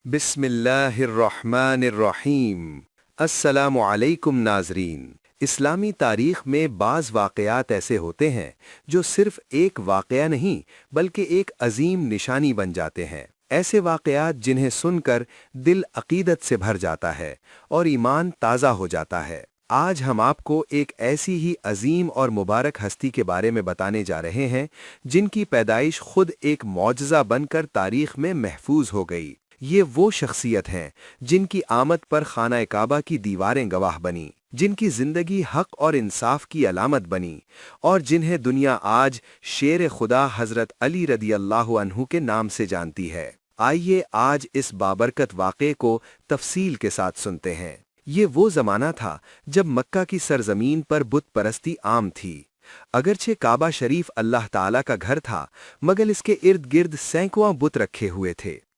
बिस्मिल्लाहिर्रहमानिर्रहीम। अस्सलामु अलैकुम नाज़रीन। इस्लामी तारीख़ में बाज़ वाक़यात ऐसे होते हैं जो सिर्फ़ एक वाक़या नहीं बल्कि एक अज़ीम निशानी बन जाते हैं। ऐसे वाक़यात जिन्हें सुनकर दिल अक़ीदत से भर जाता है और ईमान ताज़ा हो जाता है। आज हम आपको एक ऐसी ही अज़ीम और मुबारक हस्ती के बारे में बताने जा रहे हैं जिनकी पैदाइश खुद एक मौजज़ा बनकर तारीख़ में महफूज हो गई। ये वो शख्सियत हैं जिनकी आमद पर खाना काबा की दीवारें गवाह बनी, जिनकी जिंदगी हक और इंसाफ की अलामत बनी और जिन्हें दुनिया आज शेर खुदा हजरत अली रदी अल्लाह अन्हु के नाम से जानती है। आइए आज इस बाबरकत वाक़े को तफसील के साथ सुनते हैं। ये वो ज़माना था जब मक्का की सरजमीन पर बुत परस्ती आम थी। अगरचे काबा शरीफ अल्लाह ताला का घर था, मगर इसके इर्द गिर्द सैकड़ों बुत रखे हुए थे।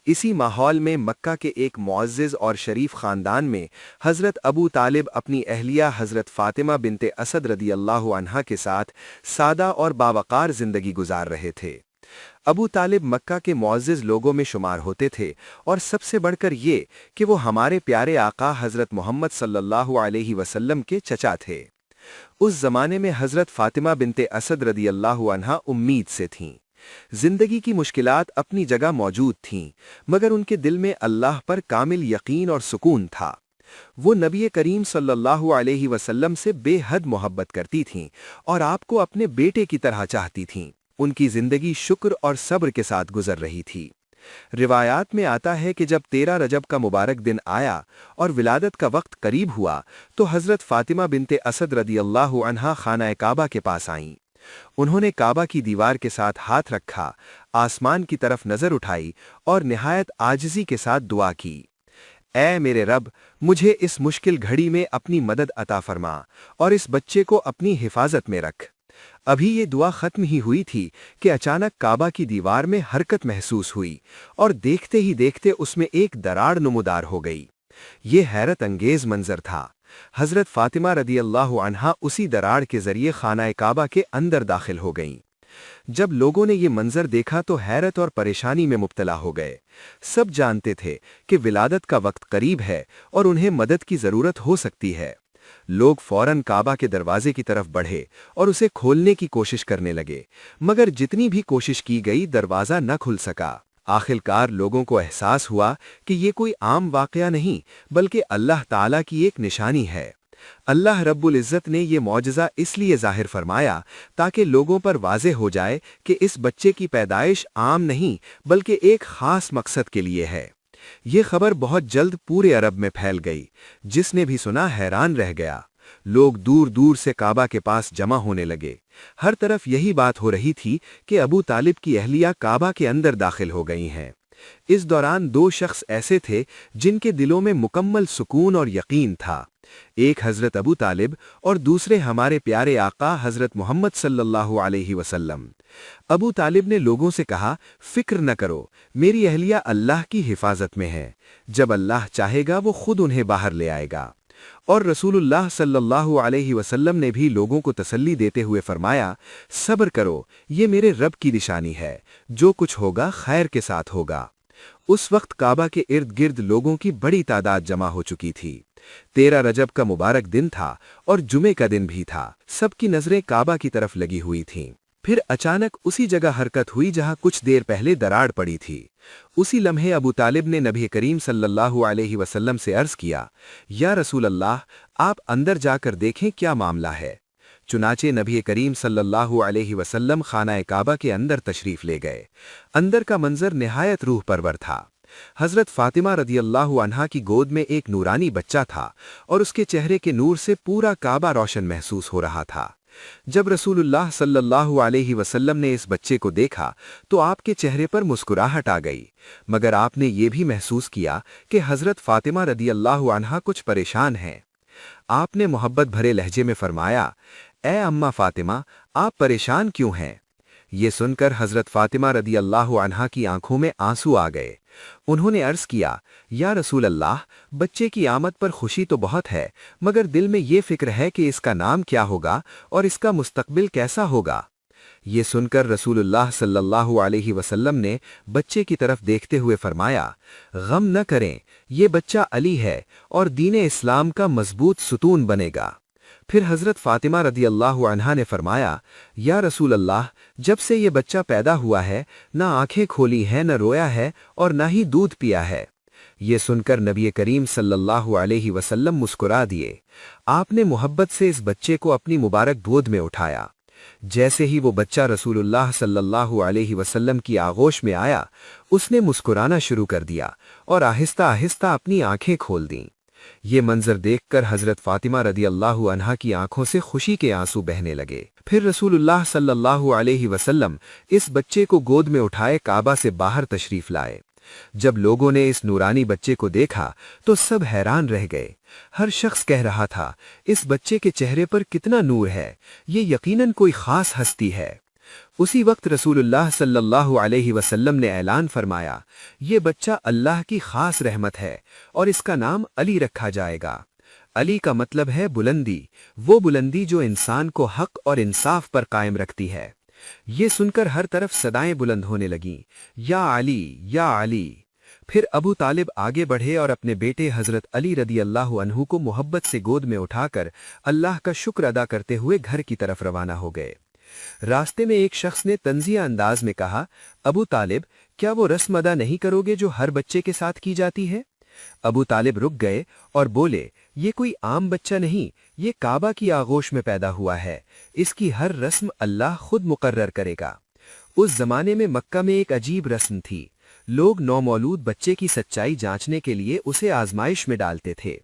इसी माहौल में मक्का के एक मुअज़्ज़िज़ और शरीफ ख़ानदान में हज़रत अबू तालिब अपनी अहलिया हज़रत फ़ातिमा बिनते असद रदी अल्लाह अन्हा के साथ सादा और बावक़ार ज़िंदगी गुजार रहे थे। अबू तालिब मक्का के मुअज़्ज़िज़ लोगों में शुमार होते थे और सबसे बढ़कर ये कि वो हमारे प्यारे आका हज़रत मोहम्मद सल्लल्लाहु अलैहि वसल्लम के चचा थे। उस ज़माने में हज़रत फ़ातिमा बिनते असद रदी अल्लाह अन्हा उम्मीद से थीं। जिंदगी की मुश्किलात अपनी जगह मौजूद थीं, मगर उनके दिल में अल्लाह पर कामिल यकीन और सुकून था। वो नबी करीम सल्लल्लाहु अलैहि वसल्लम से बेहद मोहब्बत करती थीं और आपको अपने बेटे की तरह चाहती थीं। उनकी जिंदगी शुक्र और सब्र के साथ गुजर रही थी। रिवायात में आता है कि जब 13 रजब का मुबारक दिन आया और विलादत का वक्त करीब हुआ तो हज़रत फ़ातिमा बिनते असद रदी अल्लाह अन्हा खाना काबा के पास आईं। उन्होंने काबा की दीवार के साथ हाथ रखा, आसमान की तरफ नजर उठाई और निहायत आजिज़ी के साथ दुआ की। ऐ मेरे रब, मुझे इस मुश्किल घड़ी में अपनी मदद अता फरमा और इस बच्चे को अपनी हिफाजत में रख। अभी ये दुआ खत्म ही हुई थी कि अचानक काबा की दीवार में हरकत महसूस हुई और देखते ही देखते उसमें एक दरार नुमुदार हो गई। ये हैरत अंगेज मंजर था। हज़रत फ़ातिमा रदी अल्लाह अन्हा उसी दरार के ज़रिए खाना काबा के अंदर दाखिल हो गईं। जब लोगों ने ये मंजर देखा तो हैरत और परेशानी में मुब्तला हो गए। सब जानते थे कि विलादत का वक्त करीब है और उन्हें मदद की ज़रूरत हो सकती है। लोग फौरन काबा के दरवाजे की तरफ बढ़े और उसे खोलने की कोशिश करने लगे, मगर जितनी भी कोशिश की गई दरवाज़ा न खुल सका। आखिरकार लोगों को एहसास हुआ कि ये कोई आम वाक़या नहीं बल्कि अल्लाह ताला की एक निशानी है। अल्लाह रब्बुल इज़्ज़त ने ये मौजज़ा इसलिए ज़ाहिर फरमाया ताकि लोगों पर वाज़े हो जाए कि इस बच्चे की पैदाइश आम नहीं बल्कि एक ख़ास मकसद के लिए है। ये खबर बहुत जल्द पूरे अरब में फैल गई। जिसने भी सुना हैरान रह गया। लोग दूर दूर से काबा के पास जमा होने लगे। हर तरफ यही बात हो रही थी कि अबू तालिब की अहलिया काबा के अंदर दाखिल हो गई हैं। इस दौरान दो शख्स ऐसे थे जिनके दिलों में मुकम्मल सुकून और यकीन था। एक हज़रत अबू तालिब और दूसरे हमारे प्यारे आका हज़रत मोहम्मद सल्लल्लाहु अलैहि वसल्लम। अबू तालिब ने लोगों से कहा, फिक्र न करो, मेरी अहलिया अल्लाह की हिफाजत में है। जब अल्लाह चाहेगा वो खुद उन्हें बाहर ले आएगा। और रसूलुल्लाह सल्लल्लाहु अलैहि वसल्लम ने भी लोगों को तसल्ली देते हुए फरमाया, सब्र करो, ये मेरे रब की निशानी है, जो कुछ होगा खैर के साथ होगा। उस वक्त काबा के इर्द गिर्द लोगों की बड़ी तादाद जमा हो चुकी थी। 13 रजब का मुबारक दिन था और जुमे का दिन भी था। सबकी नजरें काबा की तरफ लगी हुई थीं। फिर अचानक उसी जगह हरकत हुई जहां कुछ देर पहले दरार पड़ी थी। उसी लम्हे अबू तालिब ने नबी करीम सल्लल्लाहु अलैहि वसल्लम से अर्ज किया, या रसूल अल्लाह, आप अंदर जाकर देखें क्या मामला है। चुनाचे नबी करीम सल्लल्लाहु अलैहि वसल्लम खाना काबा के अंदर तशरीफ ले गए। अंदर का मंजर निहायत रूह परवर था। हज़रत फ़ातिमा रदी अल्लाह अन्हा की गोद में एक नूरानी बच्चा था और उसके चेहरे के नूर से पूरा काबा रोशन महसूस हो रहा था। जब रसूलुल्लाह सल्लल्लाहु अलैहि वसल्लम ने इस बच्चे को देखा तो आपके चेहरे पर मुस्कुराहट आ गई, मगर आपने ये भी महसूस किया कि हज़रत फ़ातिमा रदी अल्लाह अन्हा कुछ परेशान हैं। आपने मोहब्बत भरे लहजे में फरमाया, ए अम्मा फ़ातिमा, आप परेशान क्यों हैं? ये सुनकर हज़रत फ़ातिमा रदी अल्लाह अन्हा की आंखों में आंसू आ गए। उन्होंने अर्ज किया, या रसूल अल्लाह, बच्चे की आमद पर खुशी तो बहुत है, मगर दिल में ये फिक्र है कि इसका नाम क्या होगा और इसका मुस्तकबिल कैसा होगा। یہ سن کر رسولullah صلی اللہ علیہ وسلم نے بچے کی طرف دیکھتے ہوئے فرمایا، غم نہ کریں، یہ بچہ علی ہے اور دین اسلام کا مضبوط ستون بنے گا۔ پھر حضرت فاطمہ رضی اللہ عنہا نے فرمایا، یا رسول اللہ، جب سے یہ بچہ پیدا ہوا ہے نہ آنکھیں کھولی ہیں، نہ رویا ہے اور نہ ہی دودھ پیا ہے۔ یہ سن کر نبی کریم صلی اللہ علیہ وسلم مسکرا دیے۔ آپ نے محبت سے اس بچے کو اپنی مبارک گود میں اٹھایا۔ جیسے ہی وہ بچہ رسول اللہ صلی اللہ علیہ وسلم کی آغوش میں آیا، اس نے مسکرانا شروع کر دیا اور آہستہ آہستہ اپنی آنکھیں کھول دیں۔ یہ منظر دیکھ کر حضرت فاطمہ رضی اللہ عنہا کی آنکھوں سے خوشی کے آنسو بہنے لگے۔ پھر رسول اللہ صلی اللہ علیہ وسلم اس بچے کو گود میں اٹھائے کعبہ سے باہر تشریف لائے۔ جب لوگوں نے اس نورانی بچے کو دیکھا تو سب حیران رہ گئے۔ ہر شخص کہہ رہا تھا، اس بچے کے چہرے پر کتنا نور ہے، یہ یقیناً کوئی خاص ہستی ہے۔ اسی وقت رسول اللہ صلی اللہ علیہ وسلم نے اعلان فرمایا، یہ بچہ اللہ کی خاص رحمت ہے اور اس کا نام علی رکھا جائے گا۔ علی کا مطلب ہے بلندی، وہ بلندی جو انسان کو حق اور انصاف پر قائم رکھتی ہے۔ یہ سن کر ہر طرف صدائیں بلند ہونے لگیں، یا علی یا علی۔ پھر ابو طالب آگے بڑھے اور اپنے بیٹے حضرت علی رضی اللہ عنہ کو محبت سے گود میں اٹھا کر اللہ کا شکر ادا کرتے ہوئے گھر کی طرف روانہ ہو گئے۔ راستے میں ایک شخص نے طنزیہ انداز میں کہا، ابو طالب، کیا وہ رسم ادا نہیں کرو گے جو ہر بچے کے ساتھ کی جاتی ہے؟ ابو طالب رک گئے اور بولے، یہ کوئی عام بچہ نہیں، یہ کعبہ کی آغوش میں پیدا ہوا ہے، اس کی ہر رسم اللہ خود مقرر کرے گا۔ اس زمانے میں مکہ میں ایک عجیب رسم تھی، لوگ نومولود بچے کی سچائی جانچنے کے لیے اسے آزمائش میں ڈالتے تھے۔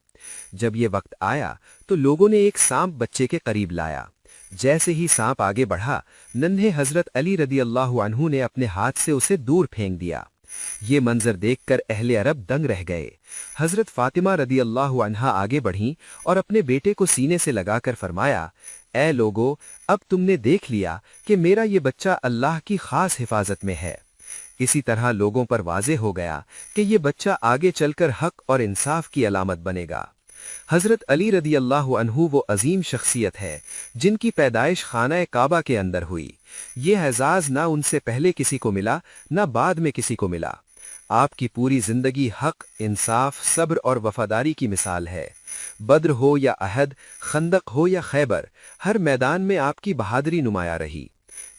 جب یہ وقت آیا تو لوگوں نے ایک سانپ بچے کے قریب لایا۔ جیسے ہی سانپ آگے بڑھا، ننھے حضرت علی رضی اللہ عنہ نے اپنے ہاتھ سے اسے دور پھینک دیا۔ یہ منظر دیکھ کر اہل عرب دنگ رہ گئے۔ حضرت فاطمہ رضی اللہ عنہا آگے بڑھیں اور اپنے بیٹے کو سینے سے لگا کر فرمایا، اے لوگو، اب تم نے دیکھ لیا کہ میرا یہ بچہ اللہ کی خاص حفاظت میں ہے۔ اسی طرح لوگوں پر واضح ہو گیا کہ یہ بچہ آگے چل کر حق اور انصاف کی علامت بنے گا۔ حضرت علی رضی اللہ عنہ وہ عظیم شخصیت ہے جن کی پیدائش خانہ کعبہ کے اندر ہوئی۔ یہ اعزاز نہ ان سے پہلے کسی کو ملا نہ بعد میں کسی کو ملا۔ آپ کی پوری زندگی حق، انصاف، صبر اور وفاداری کی مثال ہے۔ بدر ہو یا احد، خندق ہو یا خیبر، ہر میدان میں آپ کی بہادری نمایاں رہی۔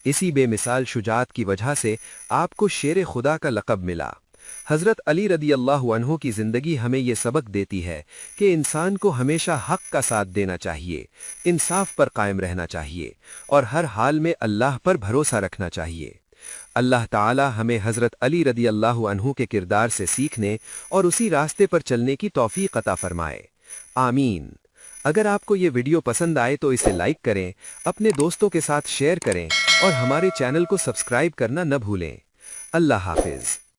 اسی بے مثال شجاعت کی وجہ سے آپ کو شیر خدا کا لقب ملا۔ حضرت علی رضی اللہ عنہ کی زندگی ہمیں یہ سبق دیتی ہے کہ انسان کو ہمیشہ حق کا ساتھ دینا چاہیے، انصاف پر قائم رہنا چاہیے اور ہر حال میں اللہ پر بھروسہ رکھنا چاہیے۔ اللہ تعالی ہمیں حضرت علی رضی اللہ عنہ کے کردار سے سیکھنے اور اسی راستے پر چلنے کی توفیق عطا فرمائے، آمین۔ اگر آپ کو یہ ویڈیو پسند آئے تو اسے لائک کریں، اپنے دوستوں کے ساتھ شیئر کریں اور ہمارے چینل کو سبسکرائب کرنا نہ بھولیں۔ اللہ حافظ۔